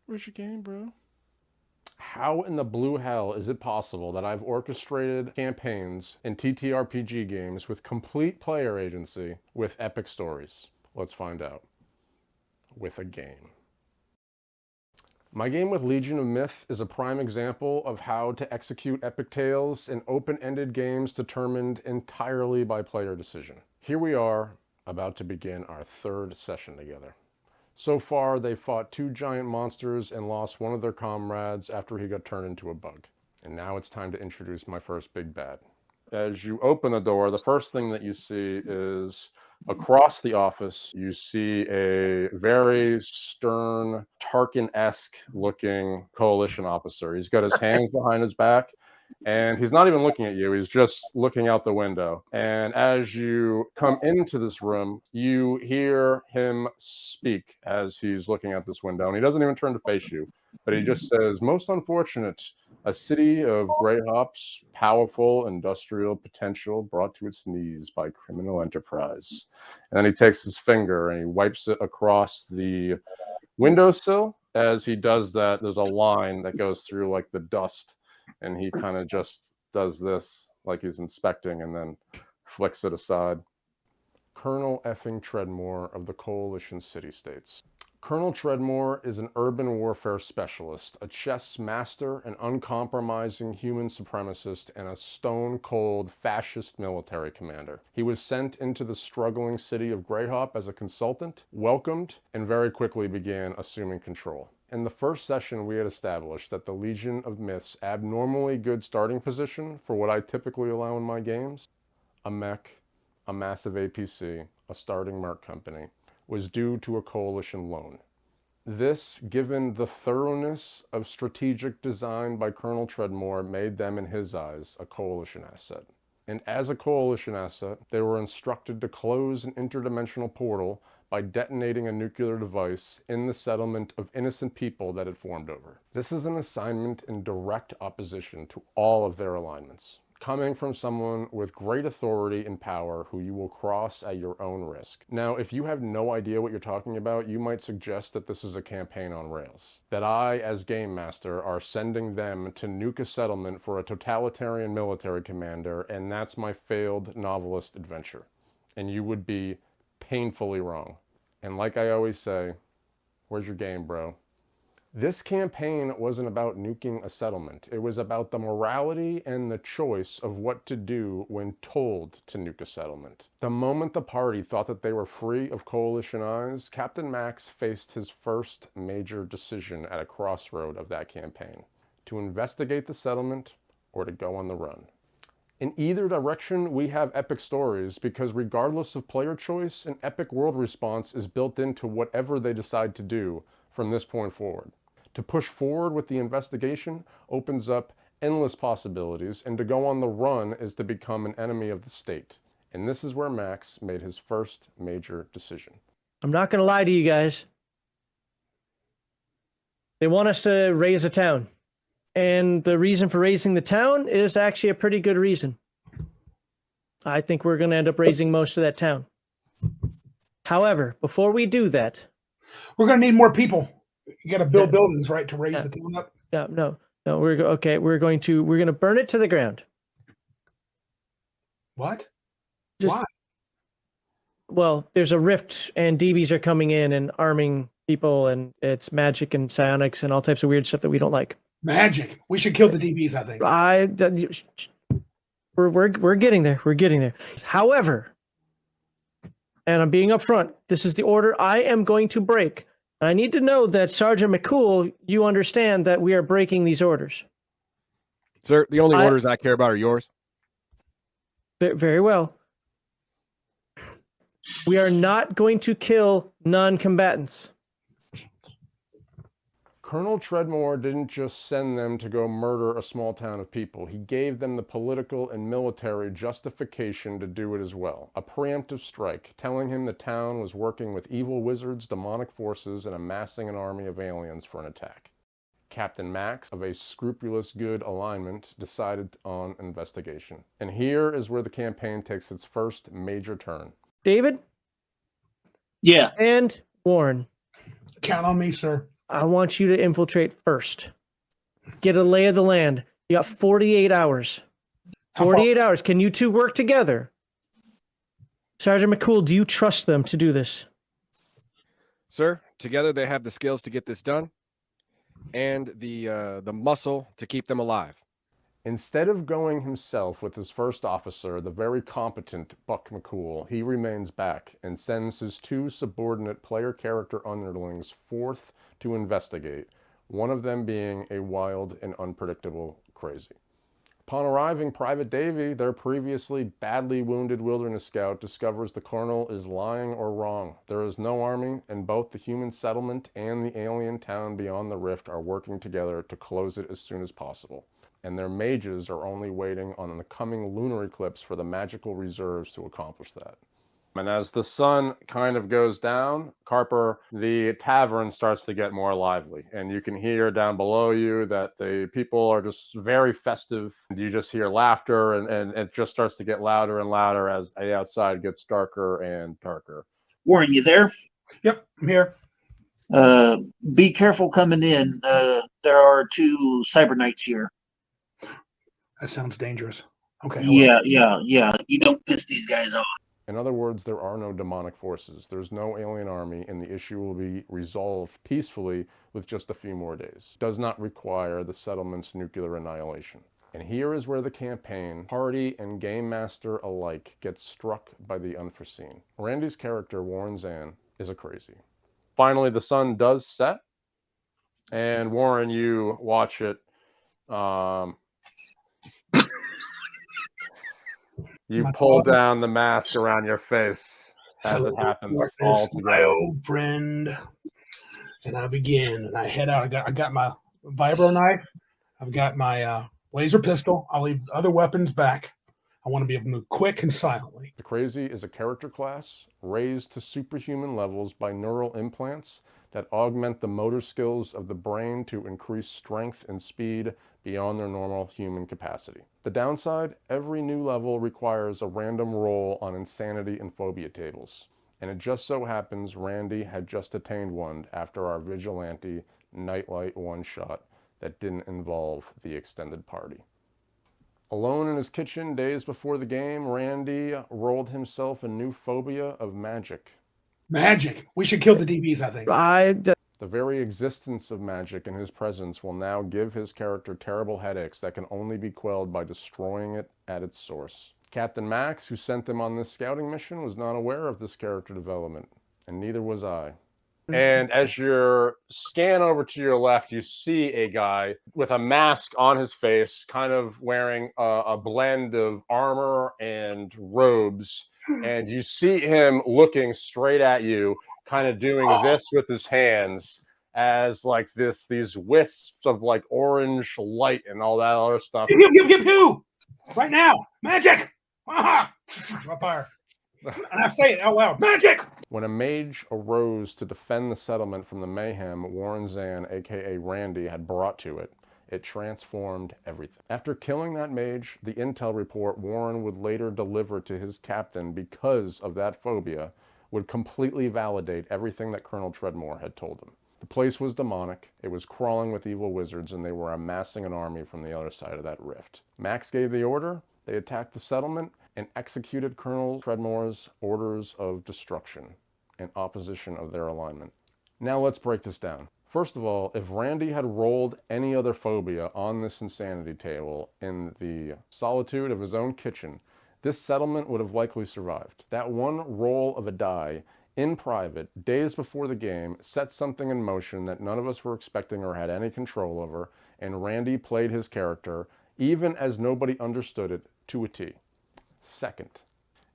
Where's your game, bro? How in the blue hell is it possible that I've orchestrated campaigns in TTRPG games with complete player agency with epic stories? Let's find out. With a game. My game with Legion of Myth is a prime example of how to execute epic tales in open-ended games determined entirely by player decision. Here we are, about to begin our third session together. So far, they fought 2 giant monsters and lost one of their comrades after he got turned into a bug. And now it's time to introduce my first big bad. As you open the door, the first thing that you see is across the office, you see a very stern, Tarkin-esque looking coalition officer. He's got his hands behind his back, and he's not even looking at you. He's just looking out the window. And as you come into this room, you hear him speak as he's looking out this window. And he doesn't even turn to face you, but he just says, "Most unfortunate, a city of gray hops, powerful industrial potential brought to its knees by criminal enterprise." And then he takes his finger and he wipes it across the windowsill. As he does that, there's a line that goes through like the dust, and he kind of just does this like he's inspecting and then flicks it aside. Colonel effing Treadmore of the Coalition City-States. Colonel Treadmore is an urban warfare specialist, a chess master, an uncompromising human supremacist, and a stone-cold fascist military commander. He was sent into the struggling city of Greyhop as a consultant, welcomed, and very quickly began assuming control. In the first session, we had established that the Legion of Myth's abnormally good starting position for what I typically allow in my games, a mech, a massive APC, a starting merc company, was due to a coalition loan. This, given the thoroughness of strategic design by Colonel Treadmore, made them, in his eyes, a coalition asset. And as a coalition asset, they were instructed to close an interdimensional portal by detonating a nuclear device in the settlement of innocent people that had formed over. This is an assignment in direct opposition to all of their alignments, coming from someone with great authority and power who you will cross at your own risk. Now, if you have no idea what you're talking about, you might suggest that this is a campaign on rails. That I, as game master, are sending them to nuke a settlement for a totalitarian military commander, and that's my failed novelist adventure. And you would be painfully wrong. And like I always say, where's your game, bro? This campaign wasn't about nuking a settlement. It was about the morality and the choice of what to do when told to nuke a settlement. The moment the party thought that they were free of coalition eyes, Captain Max faced his first major decision at a crossroad of that campaign: to investigate the settlement or to go on the run. In either direction, we have epic stories, because regardless of player choice, an epic world response is built into whatever they decide to do from this point forward. To push forward with the investigation opens up endless possibilities, and to go on the run is to become an enemy of the state. And this is where Max made his first major decision. I'm not going to lie to you guys. They want us to raise a town. And the reason for raising the town is actually a pretty good reason. I think we're going to end up raising most of that town. However, before we do that, we're going to need more people. You got to build buildings, right, to raise the town up. No. We're going to burn it to the ground. What? Just, why? Well, there's a rift, and DBs are coming in and arming people, and it's magic and psionics and all types of weird stuff that we don't like. Magic. We should kill the DBs, I think. We're getting there. We're getting there. However, and I'm being upfront, this is the order I am going to break. I need to know that, Sergeant McCool, you understand that we are breaking these orders. Sir, the only orders I care about are yours. Very well. We are not going to kill non-combatants. Colonel Treadmore didn't just send them to go murder a small town of people. He gave them the political and military justification to do it as well. A preemptive strike, telling him the town was working with evil wizards, demonic forces, and amassing an army of aliens for an attack. Captain Max, of a scrupulous good alignment, decided on investigation. And here is where the campaign takes its first major turn. David? Yeah. And Warren. Count on me, sir. I want you to infiltrate first. Get a lay of the land. You got 48 hours. 48 hours. Can you two work together? Sergeant McCool, do you trust them to do this? Sir, together they have the skills to get this done and the muscle to keep them alive. Instead of going himself with his first officer, the very competent Buck McCool, he remains back and sends his two subordinate player character underlings forth to investigate, one of them being a wild and unpredictable crazy. Upon arriving, Private Davy, their previously badly wounded wilderness scout, discovers the colonel is lying or wrong. There is no army, and both the human settlement and the alien town beyond the rift are working together to close it as soon as possible. And their mages are only waiting on the coming lunar eclipse for the magical reserves to accomplish that. And as the sun kind of goes down, Carper, the tavern starts to get more lively. And you can hear down below you that the people are just very festive. You just hear laughter, and it just starts to get louder and louder as the outside gets darker and darker. Warren, you there? Yep, I'm here. Be careful coming in. There are 2 cyber knights here. That sounds dangerous. Okay. Yeah. You don't piss these guys off. In other words, there are no demonic forces. There's no alien army, and the issue will be resolved peacefully with just a few more days. It does not require the settlement's nuclear annihilation. And here is where the campaign, party, and game master alike gets struck by the unforeseen. Randy's character, Warren Zan, is a crazy. Finally, the sun does set, and Warren, you watch it. You pull down the mask around your face as it happens all together. My old friend. And I begin, and I head out. I got my vibro knife. I've got my laser pistol. I'll leave other weapons back. I want to be able to move quick and silently. The Crazy is a character class raised to superhuman levels by neural implants that augment the motor skills of the brain to increase strength and speed beyond their normal human capacity. The downside, every new level requires a random roll on insanity and phobia tables. And it just so happens Randy had just attained one after our vigilante nightlight one-shot that didn't involve the extended party. Alone in his kitchen days before the game, Randy rolled himself a new phobia of magic. Magic. We should kill the DBs, I think. The very existence of magic in his presence will now give his character terrible headaches that can only be quelled by destroying it at its source. Captain Max, who sent them on this scouting mission, was not aware of this character development, and neither was I. And as you scan over to your left, you see a guy with a mask on his face, kind of wearing a blend of armor and robes. And you see him looking straight at you, kind of doing this with his hands as like these wisps of like orange light and all that other stuff. Who? Right now. Magic. Aha! Fire. And I say it out loud. Magic! When a mage arose to defend the settlement from the mayhem Warren Zan, aka Randy, had brought to it, it transformed everything. After killing that mage, the intel report Warren would later deliver to his captain because of that phobia would completely validate everything that Colonel Treadmore had told him. The place was demonic, it was crawling with evil wizards, and they were amassing an army from the other side of that rift. Max gave the order, they attacked the settlement, and executed Colonel Treadmore's orders of destruction in opposition of their alignment. Now let's break this down. First of all, if Randy had rolled any other phobia on this insanity table in the solitude of his own kitchen, this settlement would have likely survived. That one roll of a die in private, days before the game, set something in motion that none of us were expecting or had any control over, and Randy played his character, even as nobody understood it, to a T. Second,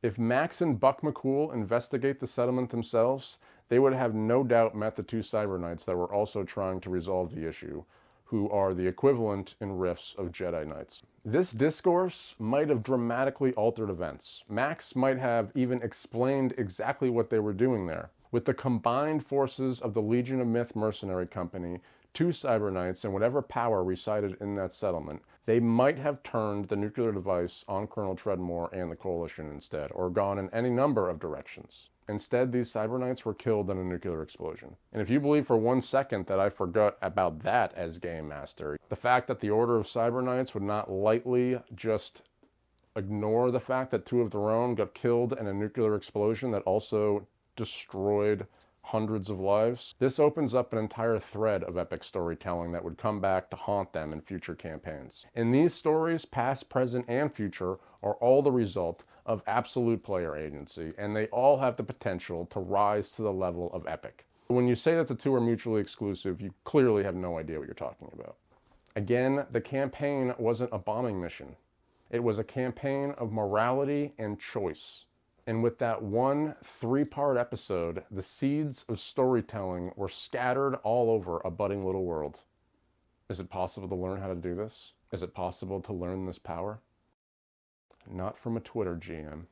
if Max and Buck McCool investigate the settlement themselves, they would have no doubt met the 2 Cyber Knights that were also trying to resolve the issue, who are the equivalent in Rifts of Jedi Knights. This discourse might have dramatically altered events. Max might have even explained exactly what they were doing there. With the combined forces of the Legion of Myth mercenary company, 2 Cyber Knights, and whatever power resided in that settlement, they might have turned the nuclear device on Colonel Treadmore and the Coalition instead, or gone in any number of directions. Instead, these Cyberknights were killed in a nuclear explosion. And if you believe for 1 second that I forgot about that as Game Master, the fact that the Order of Cyberknights would not lightly just ignore the fact that 2 of their own got killed in a nuclear explosion that also destroyed hundreds of lives. This opens up an entire thread of epic storytelling that would come back to haunt them in future campaigns. In these stories, past, present, and future, are all the result of absolute player agency, and they all have the potential to rise to the level of epic. When you say that the 2 are mutually exclusive, you clearly have no idea what you're talking about. Again, the campaign wasn't a bombing mission. It was a campaign of morality and choice. And with that one 3-part episode, the seeds of storytelling were scattered all over a budding little world. Is it possible to learn how to do this? Is it possible to learn this power? Not from a Twitter GM.